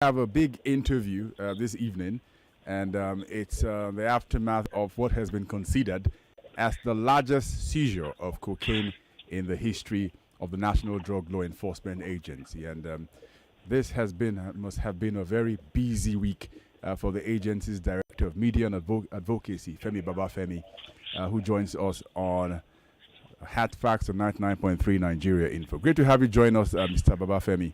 have a big interview this evening, and it's the aftermath of what has been considered as the largest seizure of cocaine in the history of the National Drug Law Enforcement Agency. And this has been must have been a very busy week for the agency's Director of Media and Advocacy, Femi Babafemi, who joins us on Hat Facts on 99.3 Nigeria Info. Great to have you join us, Mr. Babafemi.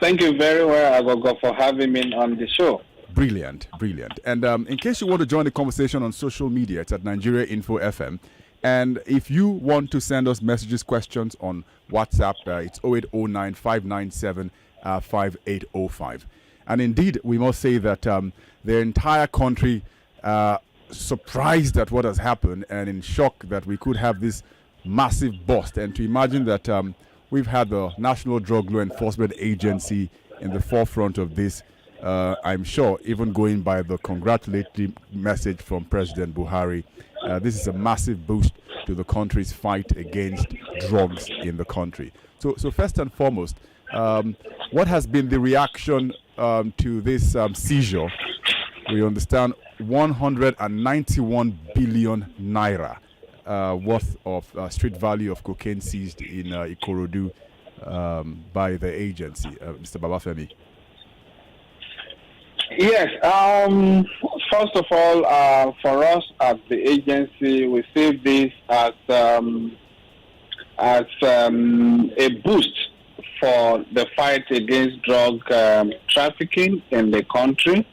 Thank you very well, Agogo, for having me on the show. Brilliant, brilliant. And in case you want to join the conversation on social media, it's at Nigeria Info FM. And if you want to send us messages, questions on WhatsApp, it's 0809 597 5805. And indeed, we must say that the entire country surprised at what has happened and in shock that we could have this massive bust. And to imagine that we've had the National Drug Law Enforcement Agency in the forefront of this, I'm sure, even going by the congratulatory message from President Buhari. This is a massive boost to the country's fight against drugs in the country. So first and foremost, what has been the reaction to this seizure? We understand 191 billion naira worth of street value of cocaine seized in Ikorodu by the agency. Mr. Babafemi. Yes. First of all, for us at the agency, we see this as a boost for the fight against drug trafficking in the country.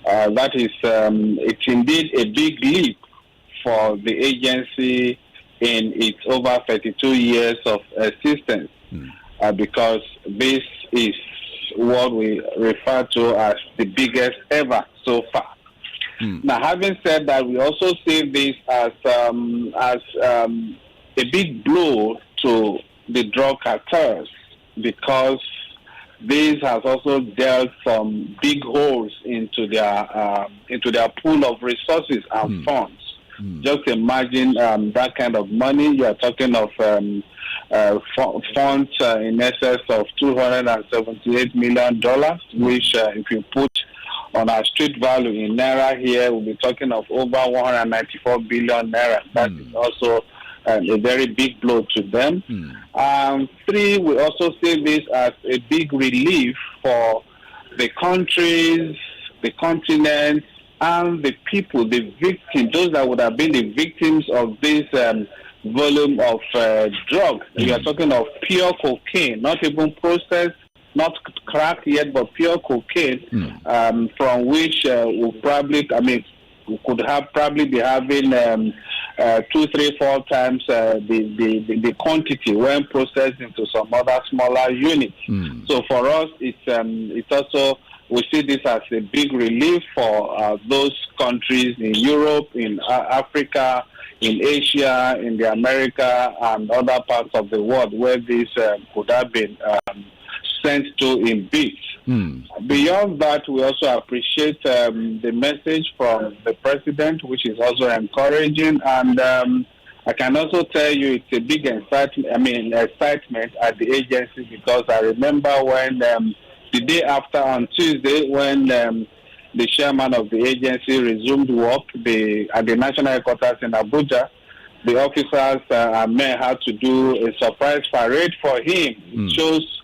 That is, it's indeed a big leap for the agency in its over 32 years of existence, because this is what we refer to as the biggest ever so far. Now, having said that, we also see this as a big blow to the drug cartels, because this has also dealt some big holes into their pool of resources and funds. Just imagine that kind of money. You are talking of funds in excess of $278 million, which if you put on our street value in naira here, we'll be talking of over 194 billion naira. That is also a very big blow to them. Three, we also see this as a big relief for the countries, the continents, and the people, the victims, those that would have been the victims of this volume of drugs. We are talking of pure cocaine, not even processed, not cracked yet, but pure cocaine, from which we could have probably be having 2, 3, 4 times the quantity when processed into some other smaller units. So for us, it's also, we see this as a big relief for those countries in Europe, in Africa, in Asia, in the America, and other parts of the world where this could have been sent to in bits. Beyond that, we also appreciate the message from the president, which is also encouraging. And I can also tell you it's a big excitement at the agency, because I remember when the day after, on Tuesday, when the chairman of the agency resumed work at the national headquarters in Abuja, the officers may have to do a surprise parade for him. It shows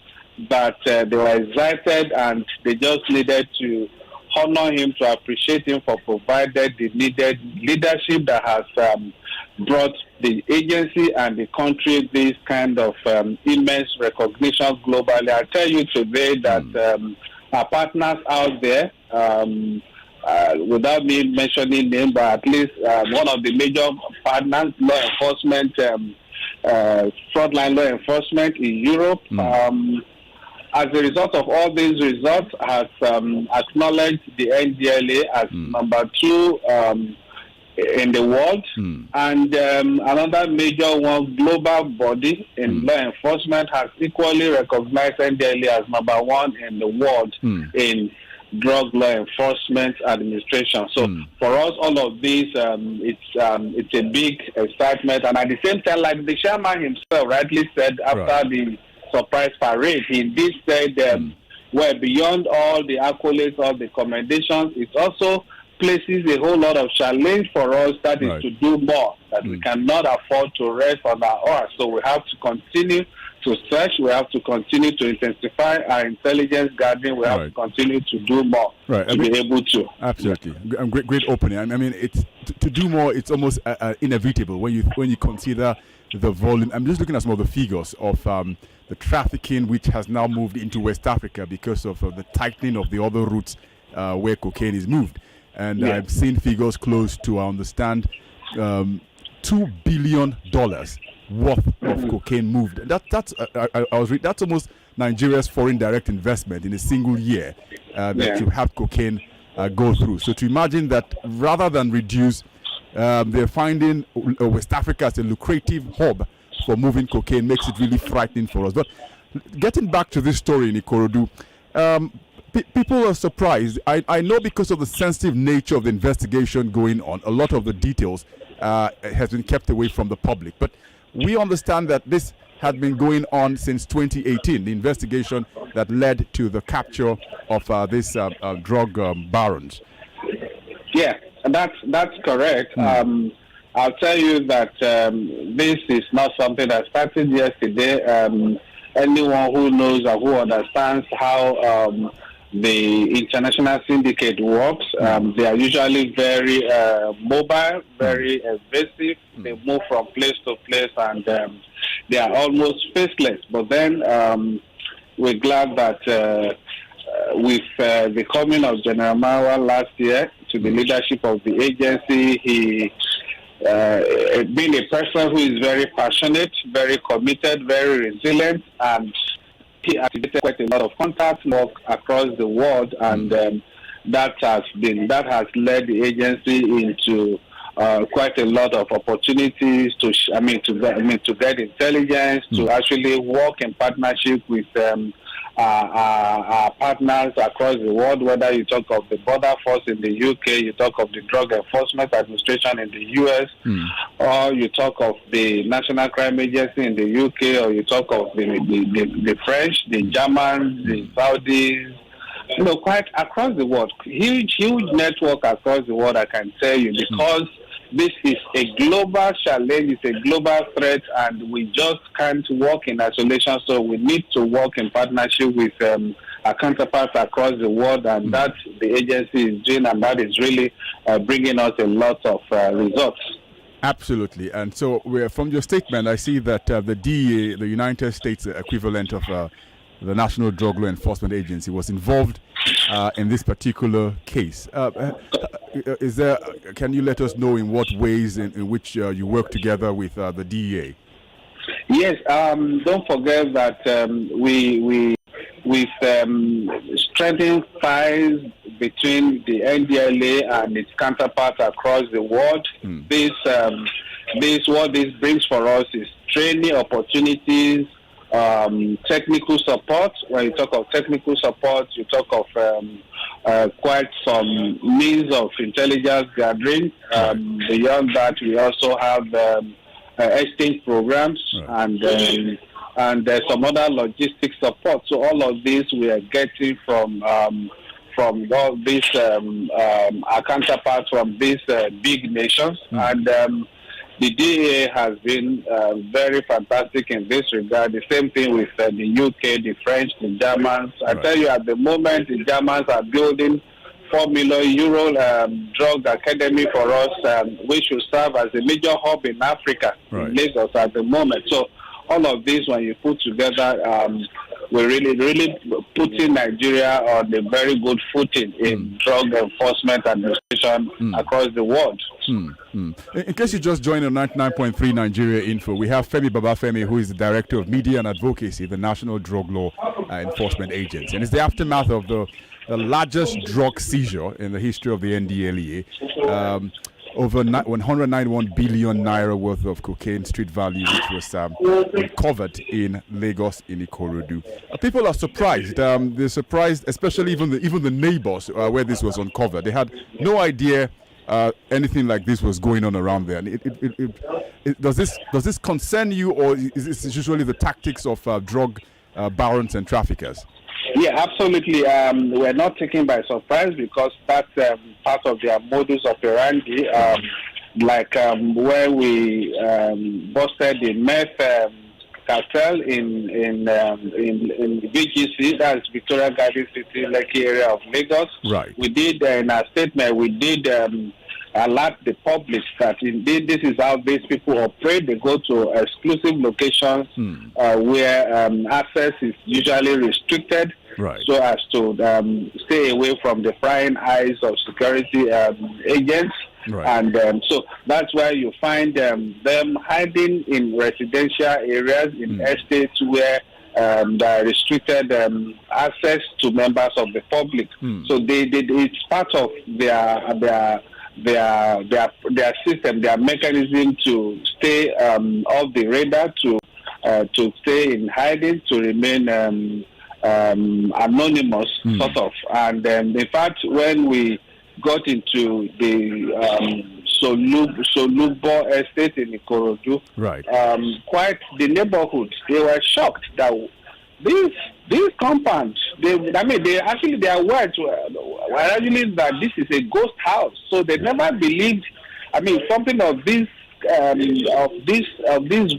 that they were excited and they just needed to honor him, to appreciate him for providing the needed leadership that has brought the agency and the country this kind of immense recognition globally. I tell you today that our partners out there, without me mentioning names, but at least one of the major partners, law enforcement, frontline law enforcement in Europe, as a result of all these results, has acknowledged the NDLEA as number 2 in the world. And another major one, global body in law enforcement, has equally recognized NDLEA as number 1 in the world in drug law enforcement administration. So for us, all of this, it's a big excitement. And at the same time, like the chairman himself rightly said after the surprise parade, he did say that where beyond all the accolades, all the commendations, it also places a whole lot of challenge for us, that is to do more, that we cannot afford to rest on our oars. So we have to continue to search, we have to continue to intensify our intelligence gathering, we have to continue to do more to be able to. Absolutely. Great opening. I mean, it's to do more, it's almost inevitable when you consider the volume. I'm just looking at some of the figures of the trafficking which has now moved into West Africa because of the tightening of the other routes where cocaine is moved. And I've seen figures close to, I understand, $2 billion worth of cocaine moved. That's almost Nigeria's foreign direct investment in a single year that you have cocaine go through. So to imagine that rather than reduce, they're finding West Africa as a lucrative hub for moving cocaine makes it really frightening for us. But getting back to this story in Ikorodu, people are surprised. I know because of the sensitive nature of the investigation going on, a lot of the details has been kept away from the public. But we understand that this had been going on since 2018, the investigation that led to the capture of this drug barons. Yeah, that's correct. I'll tell you that this is not something that started yesterday. Anyone who knows or who understands how the international syndicate works, they are usually very mobile, very evasive. They move from place to place, and they are almost faceless. But then we're glad that with the coming of General Marwa last year to the leadership of the agency, he being a person who is very passionate, very committed, very resilient, and he activated quite a lot of contacts across the world, and that has led the agency into quite a lot of opportunities to get intelligence, to actually work in partnership with our partners across the world, whether you talk of the Border Force in the UK, you talk of the Drug Enforcement Administration in the US, or you talk of the National Crime Agency in the UK, or you talk of the French, the Germans, the Saudis, quite across the world. Huge network across the world, I can tell you, because this is a global challenge, it's a global threat, and we just can't work in isolation. So we need to work in partnership with our counterparts across the world, and that the agency is doing, and that is really bringing us a lot of results. Absolutely. And so from your statement, I see that the DEA, the United States equivalent of the National Drug Law Enforcement Agency, was involved in this particular case. Can you let us know in what ways in which you work together with the DEA? Yes, don't forget that we've strengthened ties between the NDLEA and its counterparts across the world. What this brings for us is training opportunities, technical support. When you talk of technical support, you talk of quite some means of intelligence gathering. Beyond that, we also have exchange programs and some other logistics support. So all of this we are getting from all these our counterparts from these big nations, and the DEA has been very fantastic in this regard. The same thing with the UK, the French, the Germans. I tell you, at the moment, the Germans are building €4 million drug academy for us, which will serve as a major hub in Africa, in Lagos at the moment. So all of this, when you put together, we're really putting Nigeria on a very good footing in drug enforcement administration across the world. In case you just joined on 99.3 Nigeria Info, we have Femi Babafemi, who is the Director of Media and Advocacy, the National Drug Law Enforcement Agency. And it's the aftermath of the largest drug seizure in the history of the NDLEA. Over 191 billion naira worth of cocaine street value, which was recovered in Lagos in Ikorodu. People are surprised. They're surprised, especially even the neighbors where this was uncovered. They had no idea anything like this was going on around there. And does this concern you, or is this usually the tactics of drug barons and traffickers? Yeah, absolutely. We're not taken by surprise because that's part of their modus operandi. Where we busted the meth cartel in VGC, that's Victoria Garden City, Lekki area of Lagos. Right. We did in our statement. We did alert the public that indeed this is how these people operate. They go to exclusive locations where access is usually restricted, right, so as to stay away from the prying eyes of security agents. Right. And so that's why you find them hiding in residential areas, in estates where there are restricted access to members of the public. So it's part of their system, their mechanism to stay off the radar, to stay in hiding, to remain anonymous, sort of. And in fact, when we got into the Solubo estate in Ikorodu, right, quite the neighborhoods, they were shocked that these compounds, their words were actually that this is a ghost house. So they never believed. I mean, something of this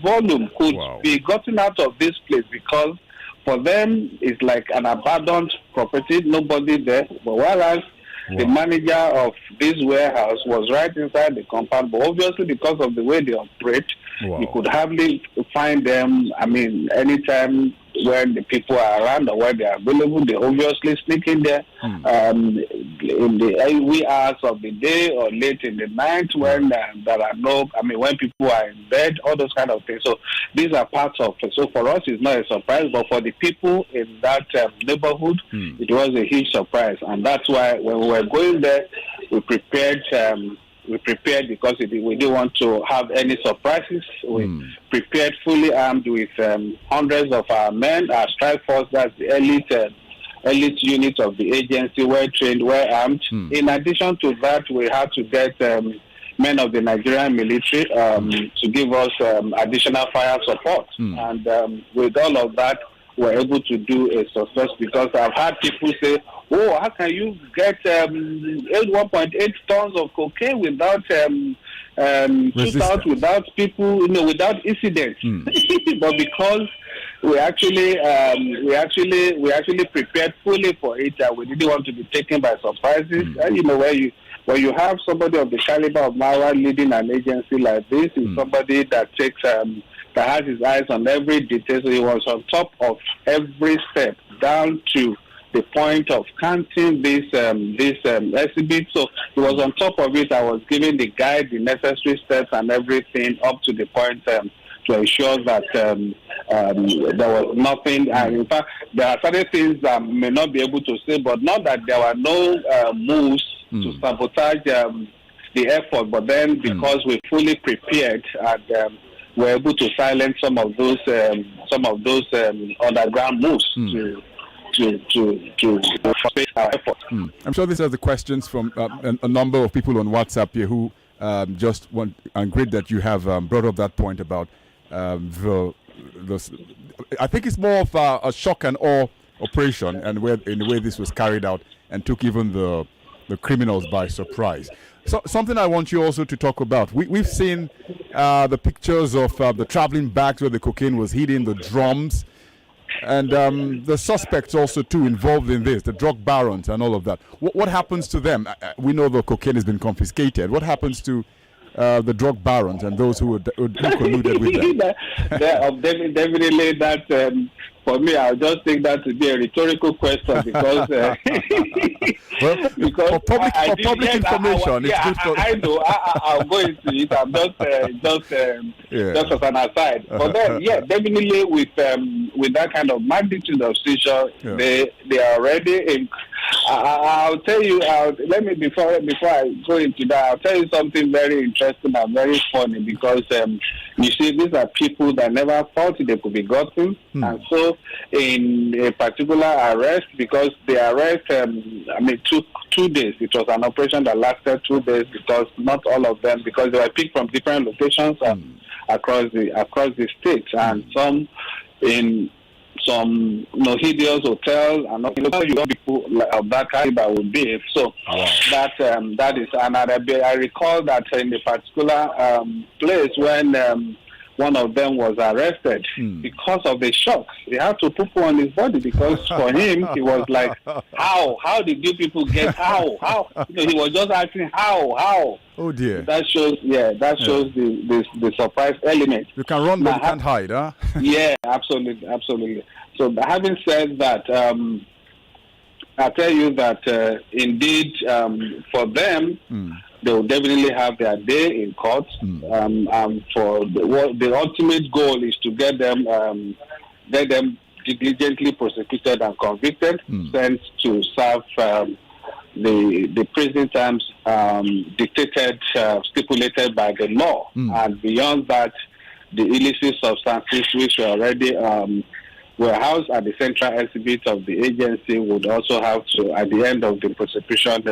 volume could be gotten out of this place, because for them it's like an abandoned property, nobody there. But whereas the manager of this warehouse was right inside the compound, but obviously because of the way they operate, you could hardly find them. I mean, anytime when the people are around or when they are available, they obviously sneak in there in the wee hours of the day or late in the night when there are when people are in bed, all those kind of things. So these are parts of it. So for us, it's not a surprise, but for the people in that neighborhood, it was a huge surprise. And that's why when we were going there, we prepared because we didn't want to have any surprises. We prepared fully armed with hundreds of our men, our strike force, that's the elite unit of the agency, well trained, well armed. In addition to that, we had to get men of the Nigerian military to give us additional fire support. And with all of that, we're able to do a success, because I've had people say, oh, how can you get 1.8 tons of cocaine without without people, without incidents? But because we actually prepared fully for it, and we didn't want to be taken by surprises. When you have somebody of the caliber of Mara leading an agency like this, is somebody that takes that has his eyes on every detail. So he was on top of every step, down to the point of counting this exhibit. So he was on top of it. I was giving the guide the necessary steps and everything, up to the point to ensure that there was nothing. And in fact, there are certain things that I may not be able to say, but not that there were no moves to sabotage the effort. But then, because we fully prepared and we're able to silence some of those underground moves to face our effort. I'm sure these are the questions from a number of people on WhatsApp here who just want, and great that you have brought up that point about I think it's more of a shock and awe operation, and in the way this was carried out, and took even the criminals by surprise. So something I want you also to talk about. We've seen the pictures of the traveling bags where the cocaine was hidden, the drums, and the suspects also too involved in this, the drug barons and all of that. What happens to them? We know the cocaine has been confiscated. What happens to the drug barons and those who colluded with them? Definitely that. For me, I'll just take that to be a rhetorical question, because because for public information, it's good for. I know. I'll go into it. I'm just as an aside. But then, definitely with that kind of magnitude of seizure, they are already in. I'll tell you. Let me before I go into that, I'll tell you something very interesting and very funny, because you see, these are people that never thought they could be gotten, and so in a particular arrest, because the arrest took 2 days. It was an operation that lasted 2 days, because not all of them, because they were picked from different locations across the states, and some in hideous hotels, and people of that caliber would be. So that is, and I recall that in the particular place when one of them was arrested because of the shocks. He had to poo on his body because for him, he was like, how did you people get, how? He was just asking, how? Oh dear. That shows the surprise element. You can run, but you can't hide, huh? Yeah, absolutely. So having said that, I tell you that indeed, for them, they will definitely have their day in court. For the ultimate goal is to get them diligently prosecuted and convicted, sent to serve the prison terms stipulated by the law. And beyond that, the illicit substances which were already were housed at the central exhibit of the agency would also have to, at the end of the prosecution,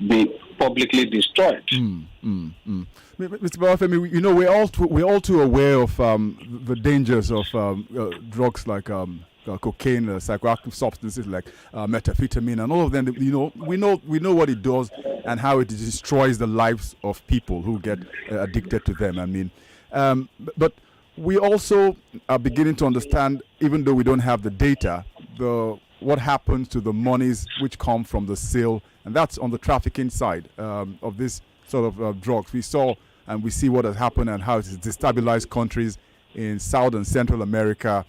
be publicly destroyed. Mr. Bawafemi, we're all too aware of the dangers of drugs like cocaine, psychoactive substances like methamphetamine, and all of them. We know what it does and how it destroys the lives of people who get addicted to them. I mean, but we also are beginning to understand, even though we don't have the data, what happens to the monies which come from the sale, and that's on the trafficking side of this sort of drugs. We saw and we see what has happened and how it has destabilized countries in South and Central America.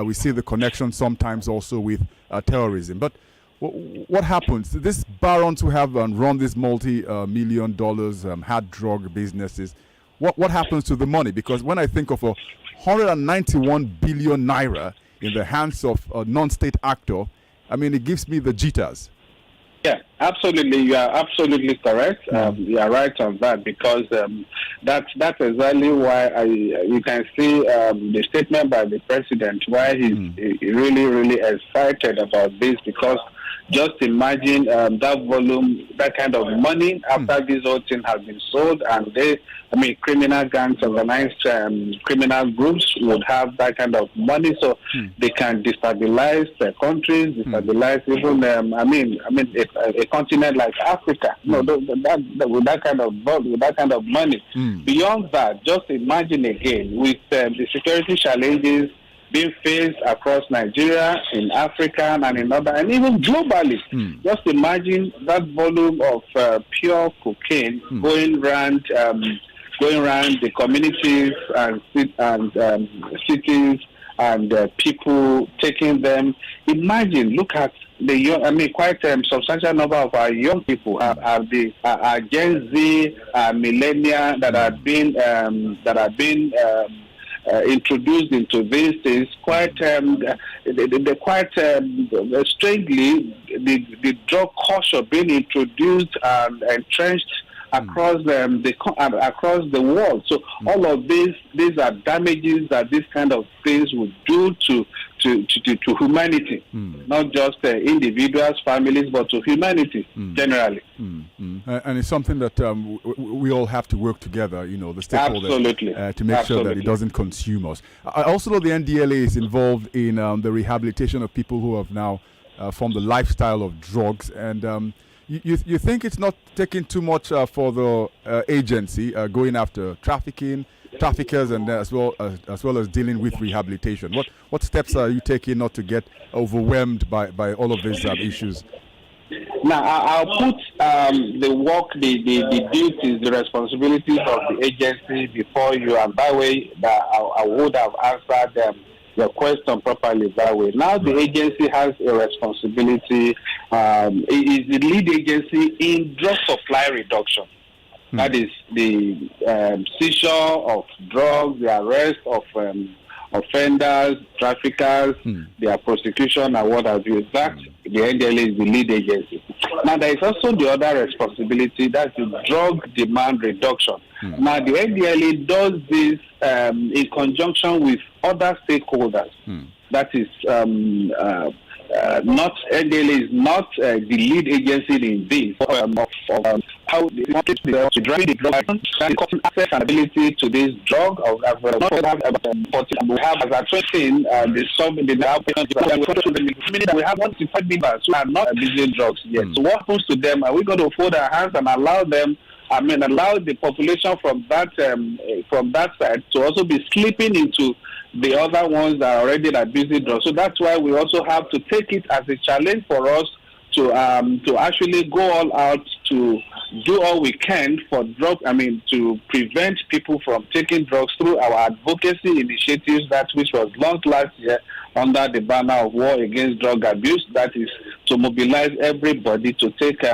We see the connection sometimes also with terrorism. But what happens? These barons who have run these multi-million dollars hard drug businesses, what happens to the money? Because when I think of 191 billion naira in the hands of a non-state actor, I mean, it gives me the jitters. Yeah, absolutely. You are absolutely correct. You are right on that, because that's exactly why you can see the statement by the president, why he's really, really excited about this, because just imagine that volume, that kind of money after this whole thing has been sold, and criminal gangs, organized criminal groups would have that kind of money, so they can destabilize the countries, destabilize even, a continent like Africa. With that kind of money. Beyond that, just imagine again with the security challenges being faced across Nigeria, in Africa, and in other, and even globally. Just imagine that volume of pure cocaine going around the communities and cities, and people taking them. Imagine, look at the young. Quite substantial number of our young people are Gen Z, millennia that have been introduced into these things. Strangely, the drug culture being introduced and entrenched across the world. So all of these are damages that this kind of things would do to humanity, not just individuals, families, but to humanity generally. And it's something that we all have to work together, the stakeholders, to make sure that it doesn't consume us. I also know the NDLEA is involved in the rehabilitation of people who have now formed the lifestyle of drugs, and you think it's not taking too much for the agency going after traffickers, and as well as dealing with rehabilitation? What steps are you taking not to get overwhelmed by all of these issues? Now, I'll put the work, the duties, the responsibilities of the agency before you, and that way I would have answered your question properly that way. Now the agency has a responsibility. It is the lead agency in drug supply reduction. That is the seizure of drugs, the arrest of offenders, traffickers, their prosecution, and what have you. That the NDLEA is the lead agency. Now there is also the other responsibility, that's the drug demand reduction. Now the NDLEA does this in conjunction with other stakeholders. That is not NDLEA is not the lead agency in this of how they want to drive the drug access and ability to this drug. We have as a tracing the sub in the we have 165 members who are not abusing drugs yet. So what happens to them? Are we going to fold our hands and allow them? Allow the population from that side to also be slipping into the other ones that are already abusing drugs. So that's why we also have to take it as a challenge for us to actually go all out to do all we can for to prevent people from taking drugs through our advocacy initiatives, which was launched last year under the banner of War Against Drug Abuse. That is to mobilize everybody to take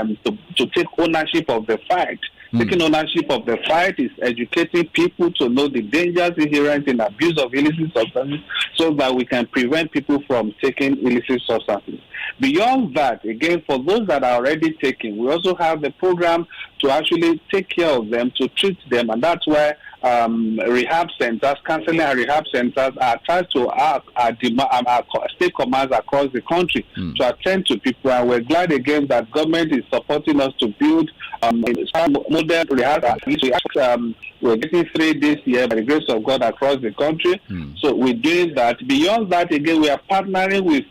ownership of the fight. Taking ownership of the fight is educating people to know the dangers inherent in abuse of illicit substances so that we can prevent people from taking illicit substances. Beyond that, again, for those that are already taking, we also have the program to actually take care of them, to treat them, and that's why rehab centers, counseling and rehab centers are attached to our state commands across the country to attend to people. And we're glad again that government is supporting us to build modern rehab. We're getting 3 this year by the grace of God across the country. So we're doing that. Beyond that, again, we are partnering with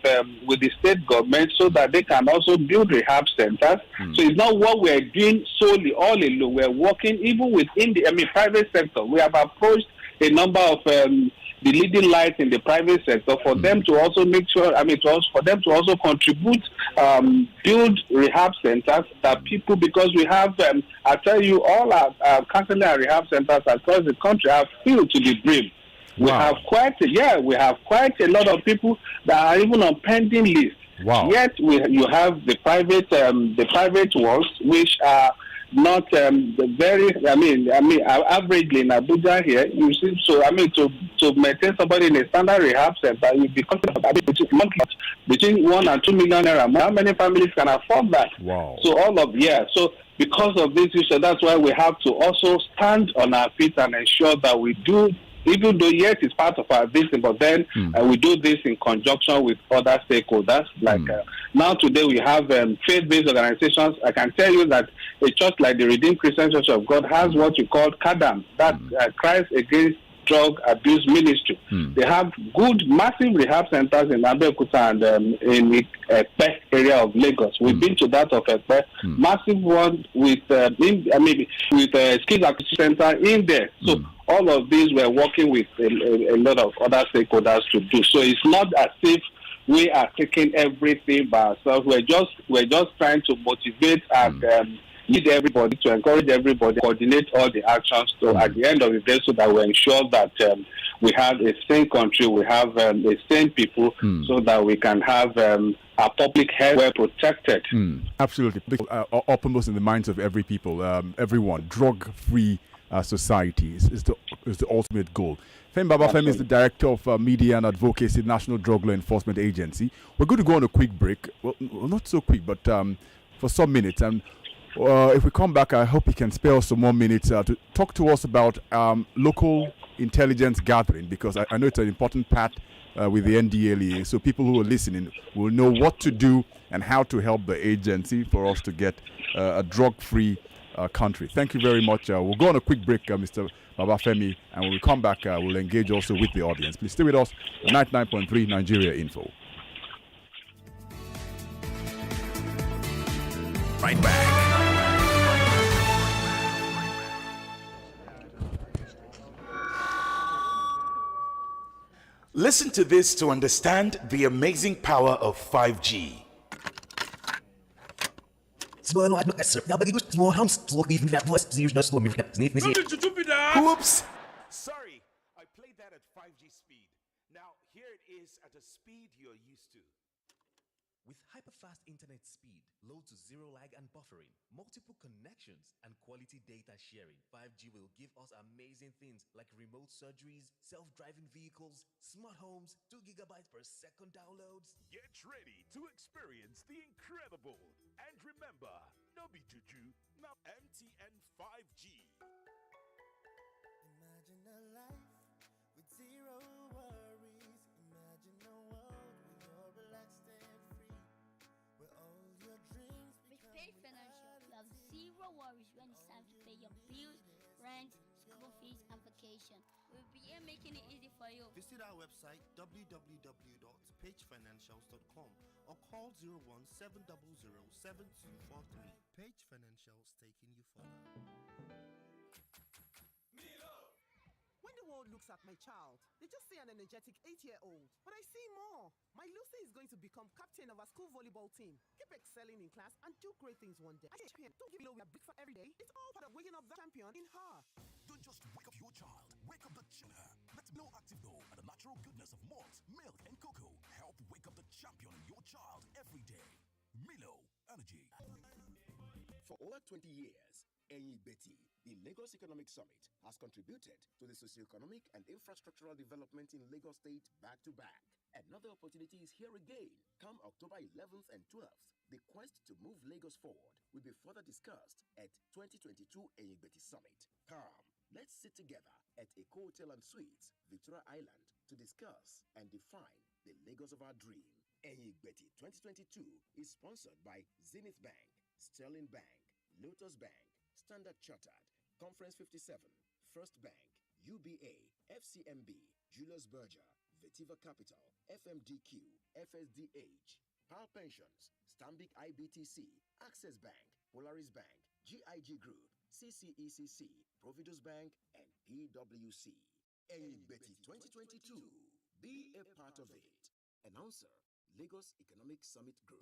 the state government so that they can also build rehab centers. So it's not what we're doing solely all alone. We're working even within the private sector. We have approached a number of the leading lights in the private sector for them to also make sure, for them to also contribute, build rehab centers that people, because we have, I tell you, all our counseling and rehab centers across the country are filled to the brim. We have quite a lot of people that are even on pending lists. Wow. Yet you have the private ones which are not very. Averagely in Abuja here, you see. So to maintain somebody in a standard rehab center, you be between 1 and 2 million naira. How many families can afford that? Wow. So So because of this issue, that's why we have to also stand on our feet and ensure that we do. Even though, yes, it's part of our business, but then we do this in conjunction with other stakeholders. Like now today we have faith-based organizations. I can tell you that a church like the Redeemed Christian Church of God has what we call CADAM, that's Christ Against Drug Abuse Ministry. They have good, massive rehab centers in Abeokuta and in the Ekpe area of Lagos. We've been to that of Ekpe, massive one with skills acquisition center in there. So all of these we're working with a lot of other stakeholders to do. So it's not as if we are taking everything by ourselves. We're just trying to motivate and lead everybody, to encourage everybody, coordinate all the actions. So at the end of the day, so that we ensure that we have a sane country, we have a sane people, so that we can have our public health well protected. Absolutely. Uppermost in the minds of everyone, drug-free society is the ultimate goal. Femi Babafemi is the Director of Media and Advocacy, National Drug Law Enforcement Agency. We're going to go on a quick break. Well, not so quick, but for some minutes. And if we come back, I hope you can spare us some more minutes to talk to us about local intelligence gathering, because I know it's an important part with the NDLEA. So people who are listening will know what to do and how to help the agency for us to get a drug-free country. Thank you very much. We'll go on a quick break, Mr. Babafemi, and when we come back, we'll engage also with the audience. Please stay with us on 99.3 Nigeria Info. Right back. Listen to this to understand the amazing power of 5G. Oops! Sorry, I played that at 5G speed. Now, here it is at a speed you're used to. With hyperfast internet speed, low to zero lag and buffering, multiple connections, and quality data sharing, 5G will give us amazing things like remote surgeries, self-driving vehicles, smart homes, 2 gigabytes per second downloads. Get ready to experience the incredible. And remember, no be juju, now MTN 5G. Imagine a life with zero worries. Imagine a world where you're relaxed and free, where all your dreams With Pay Financial, you have zero No worries when it's time to pay your bills, rent, school fees, and vacation. We'll be here making it easy for you. Visit our website www.pagefinancials.com or call 017007243. Page Financials, taking you further. When the world looks at my child, they just see an energetic 8-year-old. But I see more. My Lucy is going to become captain of our school volleyball team. Keep excelling in class and do great things one day. Don't give Milo a breakfast every day. It's all part of waking up the champion in her. Don't just wake up your child, wake up the chiller. Let Milo Active Go and the natural goodness of malt, milk, and cocoa help wake up the champion in your child every day. Milo Energy. For over 20 years, Betty, the Lagos Economic Summit, has contributed to the socio-economic and infrastructural development in Lagos State back to back. Another opportunity is here again. Come October 11th and 12th, the quest to move Lagos forward will be further discussed at 2022 Betty Summit. Come, let's sit together at Eco Hotel and Suites, Victoria Island, to discuss and define the Lagos of our dream. Betty 2022 is sponsored by Zenith Bank, Sterling Bank, Lotus Bank, Standard Chartered, Conference 57, First Bank, UBA, FCMB, Julius Berger, Vetiva Capital, FMDQ, FSDH, Power Pensions, Stanbic IBTC, Access Bank, Polaris Bank, GIG Group, CCECC, Providus Bank, and PWC. Betty 2022. Be a part of it. Announcer, Lagos Economic Summit Group.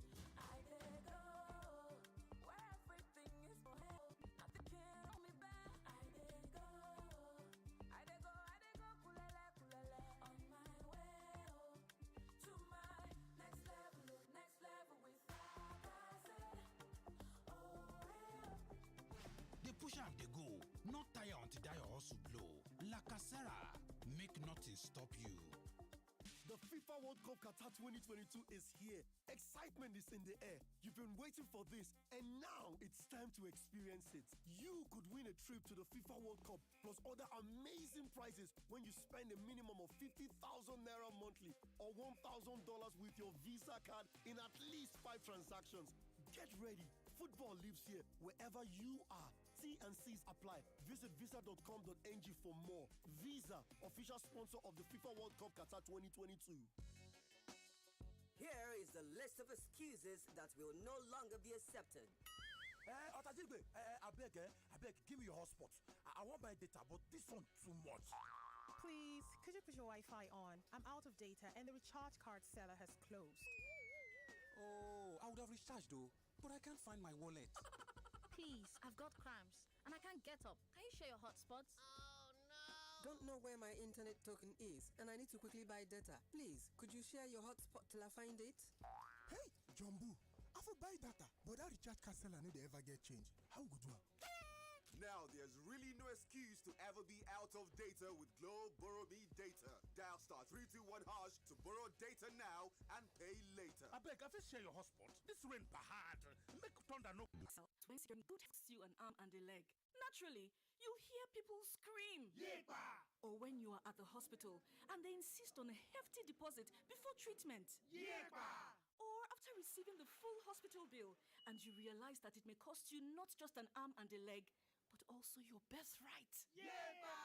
Push and they go, not tire until die or hustle blow. La Casera, make nothing stop you. The FIFA World Cup Qatar 2022 is here. Excitement is in the air. You've been waiting for this, and now it's time to experience it. You could win a trip to the FIFA World Cup plus other amazing prizes when you spend a minimum of 50,000 naira monthly or $1,000 with your Visa card in at least 5 transactions. Get ready. Football lives here wherever you are. T&Cs apply. Visit visa.com.ng for more. Visa, official sponsor of the FIFA World Cup Qatar 2022. Here is the list of excuses that will no longer be accepted. Otajigbe, I beg, give me your hotspot. I want my data, but this one too much. Please, could you put your Wi-Fi on? I'm out of data and the recharge card seller has closed. Oh, I would have recharged though, but I can't find my wallet. Please, I've got cramps and I can't get up. Can you share your hotspots? Oh no! Don't know where my internet token is and I need to quickly buy data. Please, could you share your hotspot till I find it? Hey, Jumbo, I will buy data, but that recharge card seller need to ever get change. How good one? Now there's really no excuse to ever be out of data with Glow Borrow Me Data. Dial *321# to borrow data now and pay later. I beg, I will share your hotspot. This rain bahad. Make thunder no. When security takes you an arm and a leg, naturally, you hear people scream. Yepa! Or when you are at the hospital and they insist on a hefty deposit before treatment. Yepa! Or after receiving the full hospital bill and you realize that it may cost you not just an arm and a leg, but also your birthright. Yepa!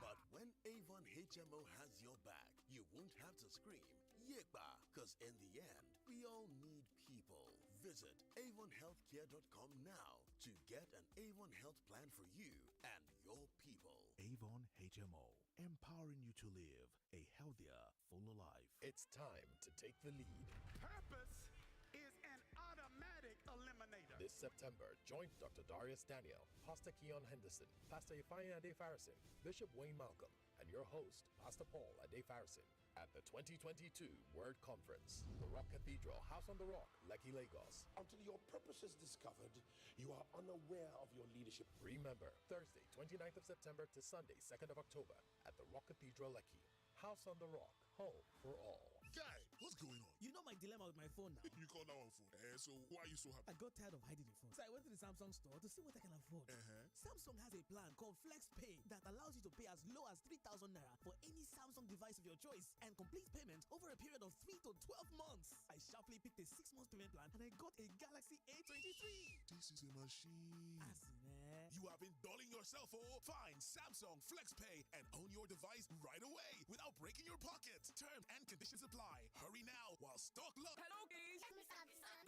But when Avon HMO has your back, you won't have to scream, Yepa, because in the end, we all need people. Visit avonhealthcare.com now to get an Avon Health plan for you and your people. Avon HMO, empowering you to live a healthier, fuller life. It's time to take the lead. Purpose is an automatic eliminator. This September, join Dr. Darius Daniel, Pastor Keon Henderson, Pastor Ifeanyi Ade-Farrison, Bishop Wayne Malcolm, and your host, Pastor Paul Ade-Farrison, at the 2022 Word Conference, the Rock Cathedral, House on the Rock, Lekki, Lagos. Until your purpose is discovered, you are unaware of your leadership. Remember, Thursday, 29th of September to Sunday, 2nd of October, at the Rock Cathedral, Lekki. House on the Rock, home for all. Guy, what's going on? You know my dilemma with my phone now. You call that one phone. So why are you so happy? I got tired of hiding the phone. So I went to the Samsung store to see what I can afford. Samsung has a plan called Flex Pay that allows you to pay as low as 3,000 naira for any Samsung device of your choice and complete payment over a period of 3 to 12 months. I sharply picked a 6-month payment plan and I got a Galaxy A23. The This is a machine. You have been dulling yourself, Find Samsung FlexPay and own your device right away without breaking your pocket. Terms and conditions apply. Hurry now while stock low. Hello, kids.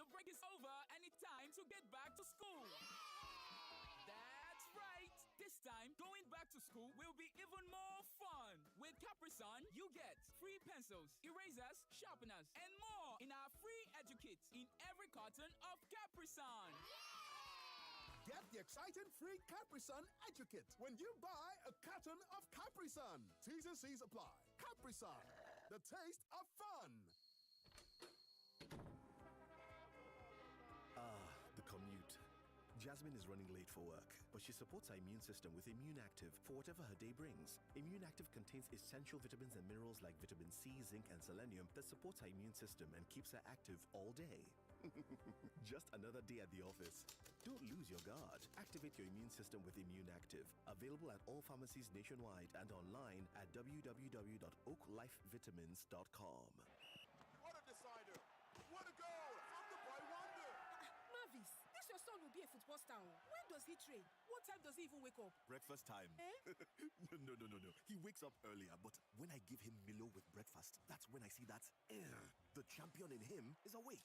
The break is over and it's time to get back to school. That's right. This time, going back to school will be even more fun. With Capri-Sun, you get free pencils, erasers, sharpeners, and more in our free educate in every carton of Capri-Sun. Get the exciting free Capri-Sun Educate when you buy a carton of Capri-Sun. T's and C's apply. Capri-Sun, the taste of fun. The commute. Jasmine is running late for work, but she supports her immune system with Immune Active for whatever her day brings. Immune Active contains essential vitamins and minerals like vitamin C, zinc, and selenium that supports her immune system and keeps her active all day. Just another day at the office. Don't lose your guard. Activate your immune system with Immune Active. Available at all pharmacies nationwide and online at www.oaklifevitamins.com. What a decider! What a goal from the boy wonder! Mavis, this your son will be a football star. When does he train? What time does he even wake up? Breakfast time. No. He wakes up earlier, but when I give him Milo with breakfast, that's when I see that the champion in him is awake.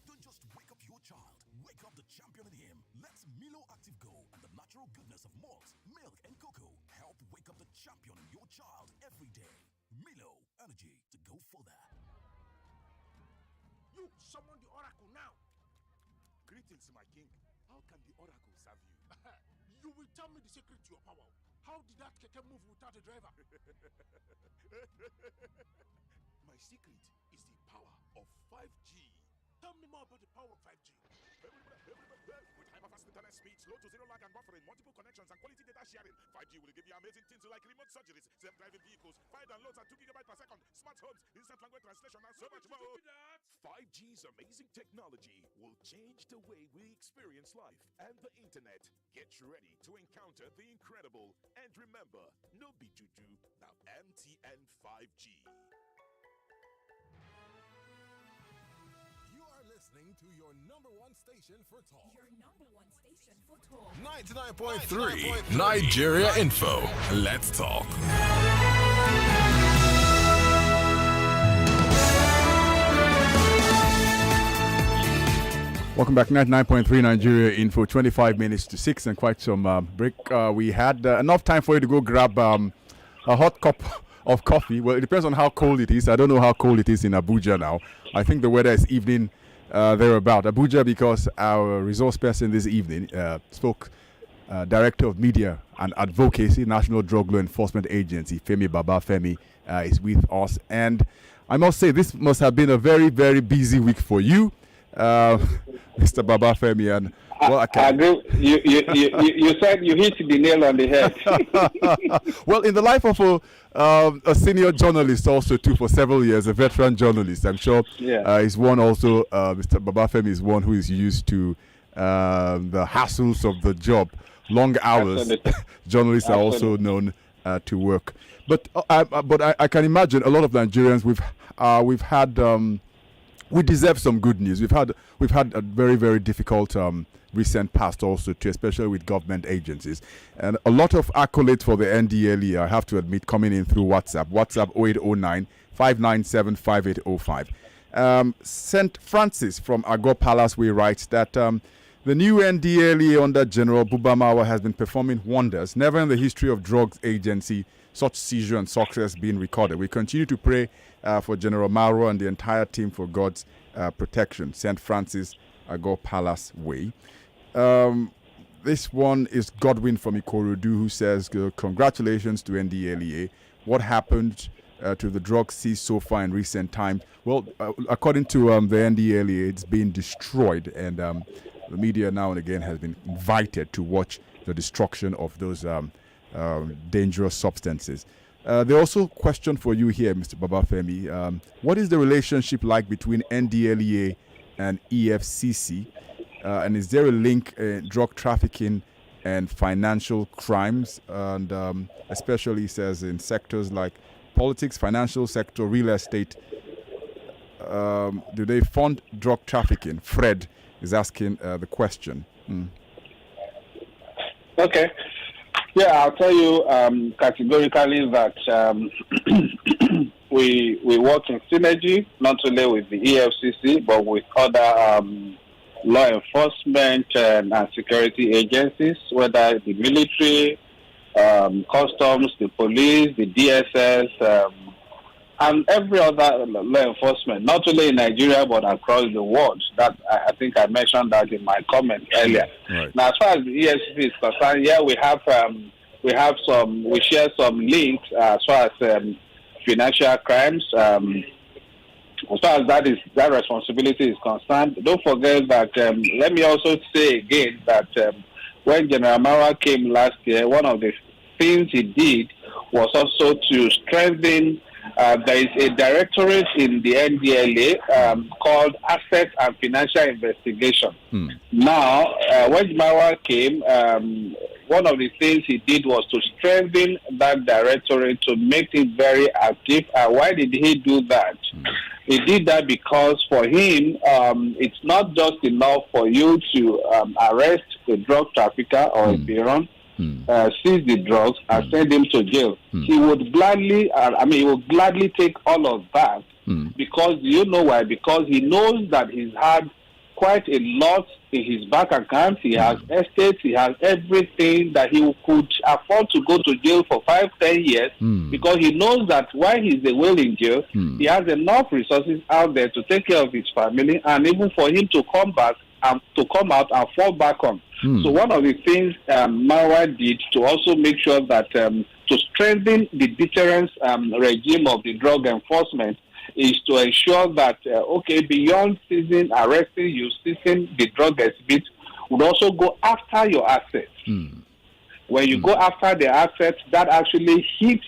Don't just wake up your child. Wake up the champion in him. Let Milo Active Go and the natural goodness of malt, milk, and cocoa help wake up the champion in your child every day. Milo, energy to go further. You summon the oracle now. Greetings, my king. How can the oracle serve you? You will tell me the secret to your power. How did that keke move without a driver? My secret is the power of 5G. Tell me more about the power of 5G. With hyper-fast internet speed, slow to zero lag and buffering, multiple connections and quality data sharing, 5G will give you amazing things like remote surgeries, self-driving vehicles, file downloads at 2 GB per second, smart homes, instant language translation, and so much more. 5G's amazing technology will change the way we experience life and the internet. Get ready to encounter the incredible. And remember, no be juju, now MTN 5G. Listening to your number one station for talk. Your number one station for talk. 99.3 Nigeria Info. Let's talk. Welcome back, 99.3 Nigeria Info, 25 minutes to 6 and quite some break. We had enough time for you to go grab a hot cup of coffee. Well, it depends on how cold it is. I don't know how cold it is in Abuja now. I think the weather is evening thereabout. Abuja, because our resource person this evening spoke, Director of Media and Advocacy, National Drug Law Enforcement Agency, Femi Babafemi, is with us. And I must say, this must have been a very, very busy week for you, Mr. Babafemi. And well, I agree. You said you hit the nail on the head. Well, in the life of a senior journalist also too for several years, a veteran journalist, I'm sure is one also, Mr. Babafemi is one who is used to the hassles of the job, long hours. Journalists are also known to work. But I can imagine a lot of Nigerians, we've had we deserve some good news. We've had a very, very difficult recent past also too, especially with government agencies, and a lot of accolades for the NDLEA, I have to admit, coming in through WhatsApp 0809 597 5805. St. Francis from Agor Palace Way writes that the new NDLEA under General Bubamawa has been performing wonders. Never in the history of drugs agency such seizure and success being recorded. We continue to pray for General Mauro and the entire team for God's protection. St. Francis, Agor Palace Way. This one is Godwin from Ikorodu, who says, congratulations to NDLEA. What happened to the drugs seized so far in recent times? Well, according to the NDLEA, it's been destroyed, and the media now and again has been invited to watch the destruction of those dangerous substances. They also question for you here, Mr. Babafemi. What is the relationship like between NDLEA and EFCC? And is there a link in drug trafficking and financial crimes? And especially, says, in sectors like politics, financial sector, real estate, do they fund drug trafficking? Fred is asking the question. Okay. Yeah, I'll tell you categorically that we work in synergy, not only with the EFCC, but with other law enforcement and security agencies, whether the military, customs, the police, the DSS, and every other law enforcement, not only in Nigeria, but across the world. That I think I mentioned that in my comment earlier. Right. Now, as far as the EFCC is concerned, we share some links as far as financial crimes. As far as that responsibility is concerned, don't forget that. Let me also say again that when General Mara came last year, one of the things he did was also to strengthen. There is a directorate in the NDLEA called Asset and Financial Investigation. Now, when Mara came, one of the things he did was to strengthen that directorate to make it very active. Why did he do that? He did that because for him, it's not just enough for you to arrest a drug trafficker or a peon, seize the drugs and send him to jail. He would gladly, take all of that because you know why? Because he knows that he's had quite a lot in his bank account. He has estates, he has everything that he could afford to go to jail for 5-10 years because he knows that while he's away in jail, he has enough resources out there to take care of his family and even for him to come back and to come out and fall back on. So one of the things Marwa did to also make sure that to strengthen the deterrence regime of the drug enforcement is to ensure that, beyond arresting you, seizing the drug exhibit, would also go after your assets. When you go after the assets, that actually hits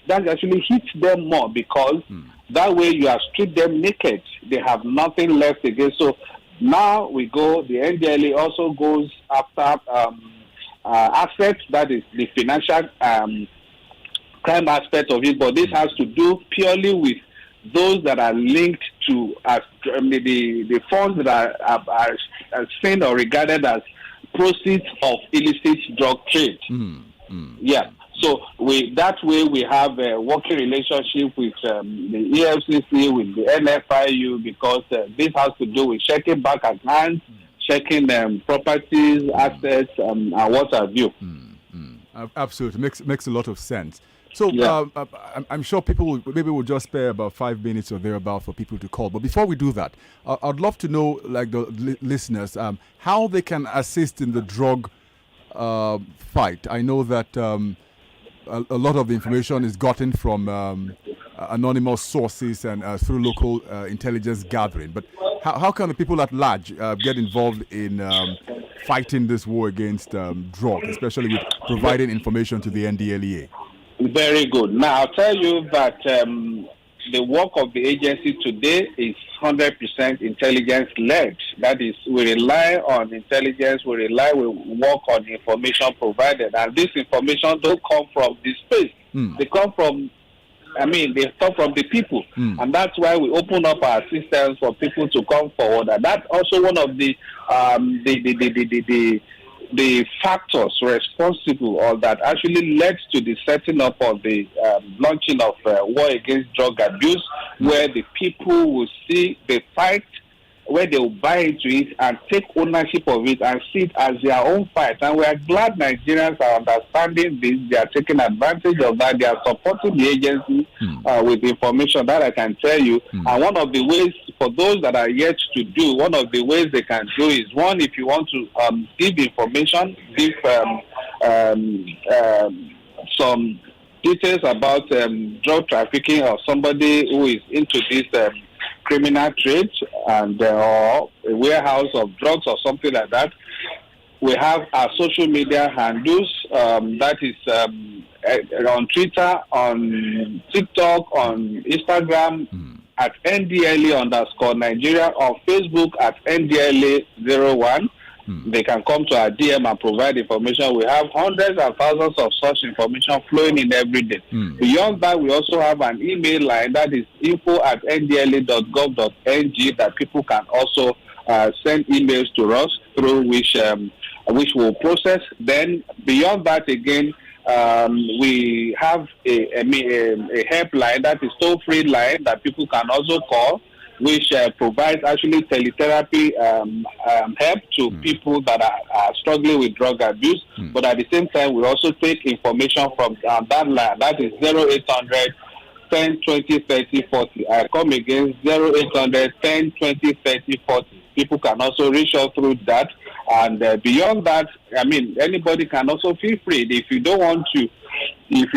them more because that way you have stripped them naked. They have nothing left again. So now the NDLEA also goes after assets, that is the financial crime aspect of it, but this has to do purely with those that are linked to the funds that are seen or regarded as proceeds of illicit drug trade. Yeah. So we have a working relationship with the EFCC, with the NFIU, because this has to do with checking bank accounts, checking properties, assets, and what have you. Absolutely. Makes a lot of sense. So I'm sure people will just spare about 5 minutes or thereabout for people to call. But before we do that, I'd love to know, like the listeners, how they can assist in the drug fight. I know that a lot of the information is gotten from anonymous sources and through local intelligence gathering. But how can the people at large get involved in fighting this war against drugs, especially with providing information to the NDLEA? Very good. Now, I'll tell you that the work of the agency today is 100% intelligence-led. That is, we rely on intelligence, we work on information provided. And this information don't come from the space. They come from the people. And that's why we open up our systems for people to come forward. And that's also one of the factors responsible or that actually led to the setting up of the launching of war against drug abuse, where the people will see the fight, where they will buy into it and take ownership of it and see it as their own fight. And we are glad Nigerians are understanding this. They are taking advantage of that. They are supporting the agency with information that I can tell you. And one of the ways, for those that are yet to do, one of the ways they can do is, one, if you want to give information, give some details about drug trafficking or somebody who is into this criminal trade and or a warehouse of drugs or something like that. We have our social media handles, that is on Twitter, on TikTok, on Instagram at NDLE_Nigeria, on Facebook at NDLE01. They can come to our DM and provide information. We have hundreds and thousands of such information flowing in every day. Beyond that, we also have an email line that is info@ndle.gov.ng that people can also send emails to us, through which which we'll process. Then beyond that again, we have a helpline, that is toll-free line that people can also call, which provides actually teletherapy help to people that are struggling with drug abuse. But at the same time, we also take information from that line. That is 0800 10 20 30 40. I come again, 0800 10 20 30 40. People can also reach out through that. And beyond that, I mean, anybody can also feel free. If you don't want to, if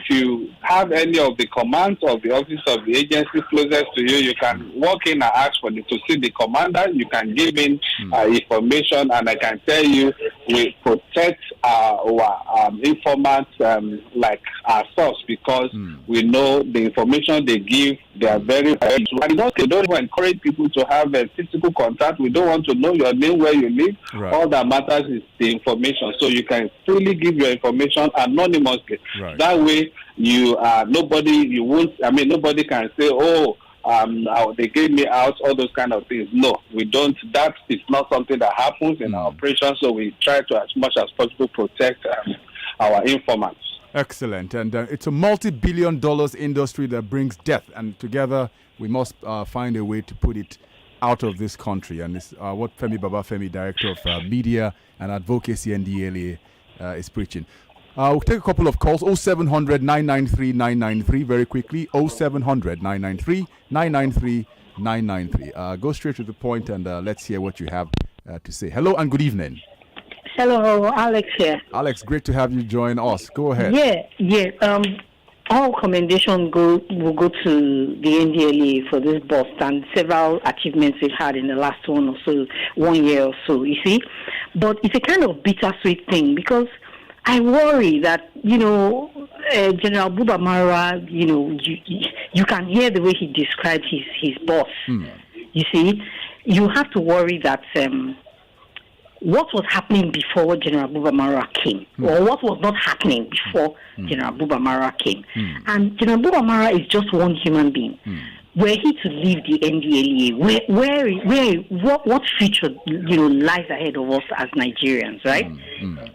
you have any of the commands of the office of the agency closest to you, you can walk in and ask for to see the commander. You can give in information, and I can tell you, we protect our informants like ourselves, because we know the information they give. They are very useful. And we don't even encourage people to have a physical contact. We don't want to know your name, where you live. Right. All that matters is the information. So you can freely give your information anonymously. Right. That way, nobody can say, they gave me out, all those kind of things. No, we don't. That is not something that happens in our operation. So we try to, as much as possible, protect our informants. Excellent. And it's a multi-billion-dollar industry that brings death. And together, we must find a way to put it out of this country. And it's what Femi Babafemi, Director of Media and Advocacy, NDLEA, is preaching. We'll take a couple of calls. 0700 993 993 very quickly. 0700 993 993 993. Go straight to the point and let's hear what you have to say. Hello and good evening. Hello, Alex here. Alex, great to have you join us. Go ahead. Yeah. All commendation will go to the NDLEA for this bust and several achievements they've had in the last 1 year or so, you see. But it's a kind of bittersweet thing, because I worry that, General Buba Mara, you can hear the way he described his boss. You see, you have to worry that what was happening before General Buba Mara came, or what was not happening before General Buba Mara came. And General Buba Mara is just one human being. Were he to leave the NDLEA, what future lies ahead of us as Nigerians, right?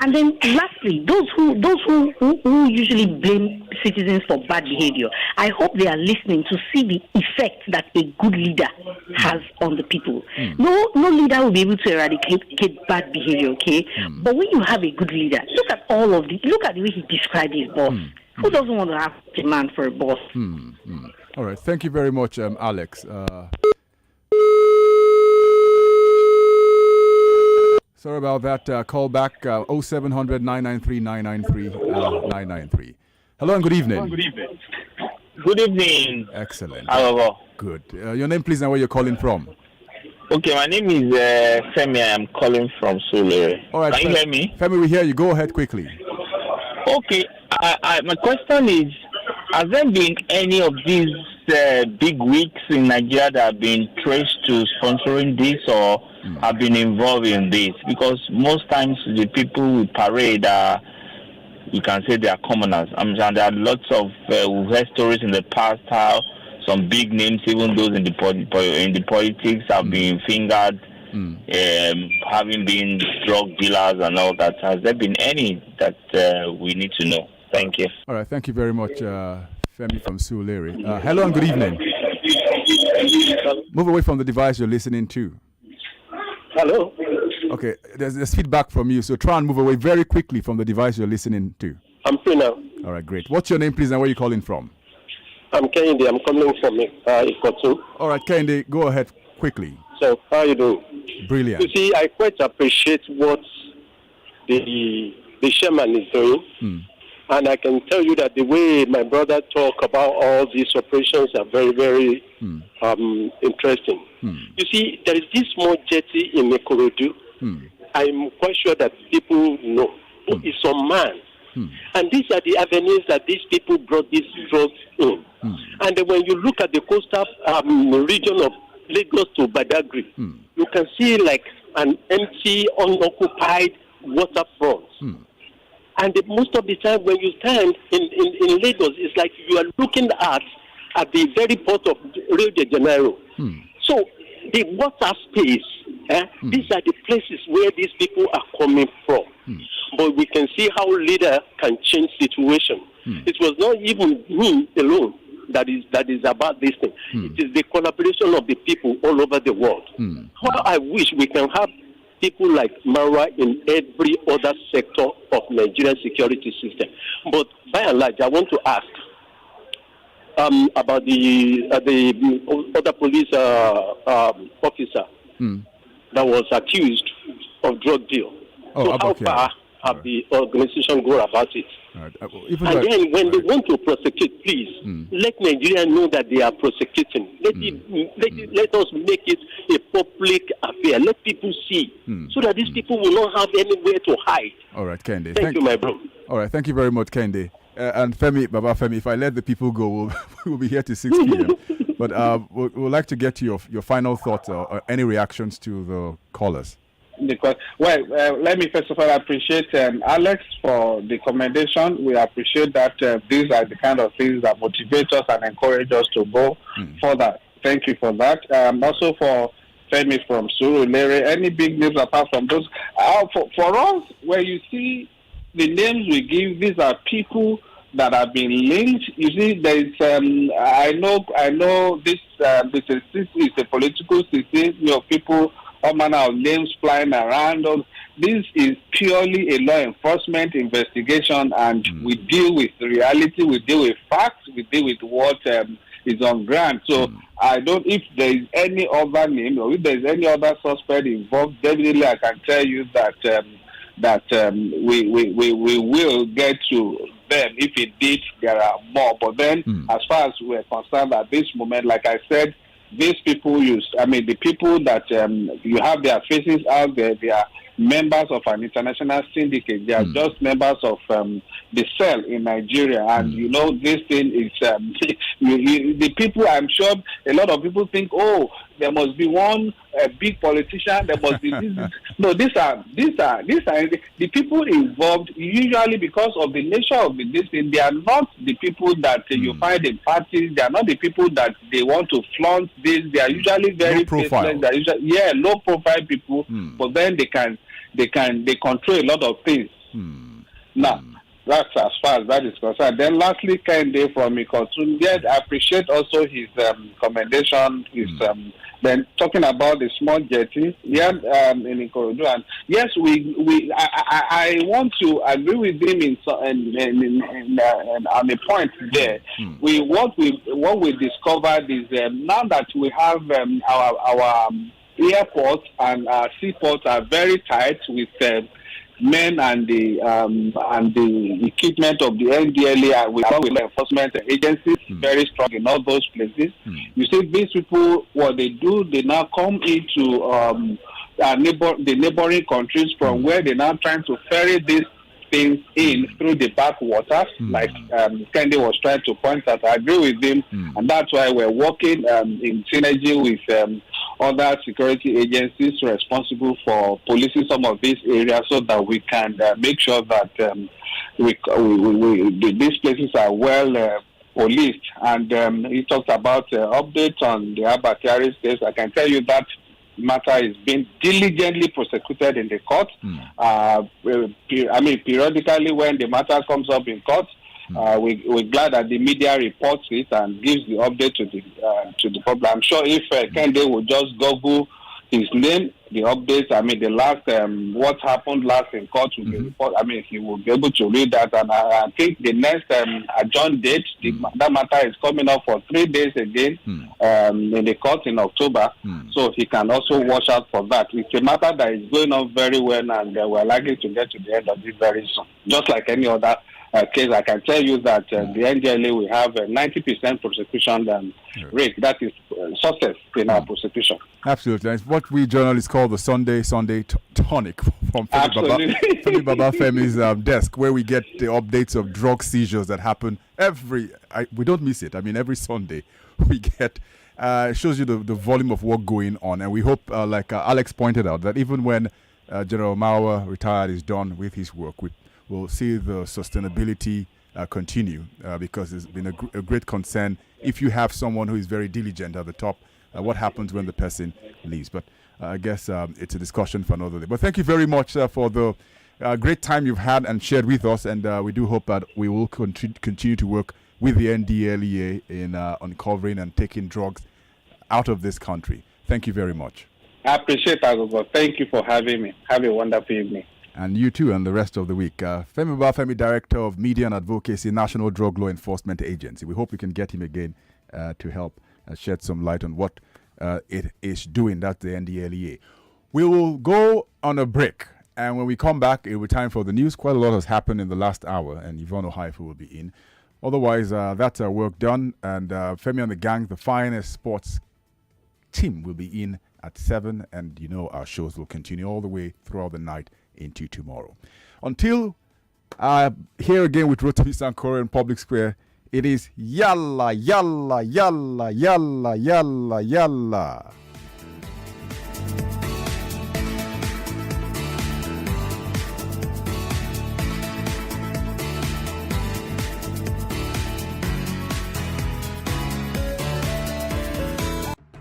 And then lastly, those who usually blame citizens for bad behavior, I hope they are listening to see the effect that a good leader has on the people. No leader will be able to eradicate bad behavior, okay? But when you have a good leader, look at the way he described his boss. Who doesn't want to have demand for a boss? All right. Thank you very much, Alex. Sorry about that. Call back 0700 993 993 993. Hello and good evening. Good evening. Excellent. Hello. Good. Your name, please, and where you're calling from. Okay, my name is Femi. I am calling from Sule. All right. Can you hear me? Femi, we hear you. Go ahead quickly. Okay. My question is, has there been any of these big wigs in Nigeria that have been traced to sponsoring this or have been involved in this? Because most times the people who parade are, you can say, they are commoners. And there are lots of we've heard stories in the past how some big names, even those in the politics, have been fingered, having been drug dealers and all that. Has there been any that we need to know? Thank you. All right. Thank you very much, Femi from Suleri. Hello and good evening. Move away from the device you're listening to. Hello. Okay. There's feedback from you, so try and move away very quickly from the device you're listening to. I'm free now. All right. Great. What's your name, please, and where are you calling from? I'm Kehinde. I'm calling from Ikorodu. All right, Kehinde, go ahead quickly. So, how are you doing? Brilliant. You see, I quite appreciate what the chairman is doing. And I can tell you that the way my brother talk about all these operations are very, very interesting. You see, there is this small jetty in Ikorodu. I'm quite sure that people know. It's some man. And these are the avenues that these people brought these drugs in. And then when you look at the coastal region of Lagos to Badagry, you can see like an empty, unoccupied waterfront. And most of the time when you stand in Lagos, it's like you are looking at the very port of Rio de Janeiro. So the water space These are the places where these people are coming from. But we can see how leader can change situation. It was not even me alone that is about this thing. It is the collaboration of the people all over the world. How I wish we can have people like Marwa in every other sector of Nigerian security system. But by and large, I want to ask about the other police officer that was accused of drug deal. So how far have the organization gone about it? And then when they want to prosecute, please let Nigeria know that they are prosecuting. Let us make it a public affair. Let people see, so that these people will not have anywhere to hide. All right, Kende. Thank you, my bro. All right, thank you very much, Kende. And Femi, Baba Femi, if I let the people go, we'll be here till 6 p.m. But we'd like to get to your final thoughts or any reactions to the callers. Because, let me first of all appreciate Alex for the commendation. We appreciate that these are the kind of things that motivate us and encourage us to go further. Thank you for that. Also for Femi from Surulere, any big names apart from those. For us, where you see the names we give, these are people that have been linked. You see, there is. I know this. This is a political system. You know, people, all manner of names flying around. This is purely a law enforcement investigation, and we deal with reality. We deal with facts. We deal with what is on ground. So I don't. If there is any other name or if there is any other suspect involved, definitely I can tell you that we will get to them. If indeed there are more. But then, as far as we're concerned at this moment, like I said, these people the people that you have their faces out there, they are members of an international syndicate. They are just members of the cell in Nigeria. And, you know, this thing is, the people, I'm sure a lot of people think, there must be one big politician, there must be this. No, these are the people involved, usually because of the nature of this thing. They are not the people that you find in parties. They are not the people that they want to flaunt this. They are usually very faceless. They are usually, low profile people, but then they control a lot of things. Now, that's as far as that is concerned. Then lastly, Kende from Ikorodu, yes, I appreciate also his commendation, then talking about the small jetty, in Ikorodu. And yes, I want to agree with him on a point there. What we discovered is now that we have our airports and our seaports are very tight with men and the equipment of the NDLEA with law enforcement agencies very strong in all those places. You see, these people, what they do, they now come into the neighboring countries from where they're now trying to ferry these things in through the backwaters, like Kende was trying to point out. I agree with him, and that's why we're working in synergy with other security agencies responsible for policing some of these areas, so that we can make sure that these places are well policed. And he talked about updates on the Abakari case. I can tell you that matter is being diligently prosecuted in the court. Periodically when the matter comes up in court, we're glad that the media reports it and gives the update to the public. I'm sure if Kende would just Google his name, the updates, the last, what happened last in court will be report. He will be able to read that. And I think the next adjourned date, that matter is coming up for 3 days again in the court in October. So he can also watch out for that. It's a matter that is going on very well, and we're likely to get to the end of it very soon. Just like any other case, I can tell you that the NDLEA will have a 90% prosecution rate. That is success in our prosecution. Absolutely. It's what we journalists call the Sunday tonic from Femi Baba Femi's desk, where we get the updates of drug seizures that happen we don't miss it. Every Sunday we get shows you the volume of work going on, and we hope, like Alex pointed out, that even when General Mawa retired is done with his work, we'll see the sustainability continue, because it's been a great concern if you have someone who is very diligent at the top, what happens when the person leaves. But I guess it's a discussion for another day. But thank you very much for the great time you've had and shared with us. And we do hope that we will continue to work with the NDLEA in uncovering and taking drugs out of this country. Thank you very much. I appreciate that, Gogo. Thank you for having me. Have a wonderful evening. And you too, and the rest of the week. Femi Babafemi, Director of Media and Advocacy, National Drug Law Enforcement Agency. We hope we can get him again to help shed some light on what it is doing. That's the NDLEA. We will go on a break, and when we come back, it will be time for the news. Quite a lot has happened in the last hour, and Yvonne Ohaifu will be in. Otherwise, that's our work done, and Femi and the gang, the finest sports team, will be in at 7, and you know our shows will continue all the way throughout the night into tomorrow. Until here again with Rotimi Sankore in Public Square, it is yalla, yalla, yalla, yalla, yalla, yalla.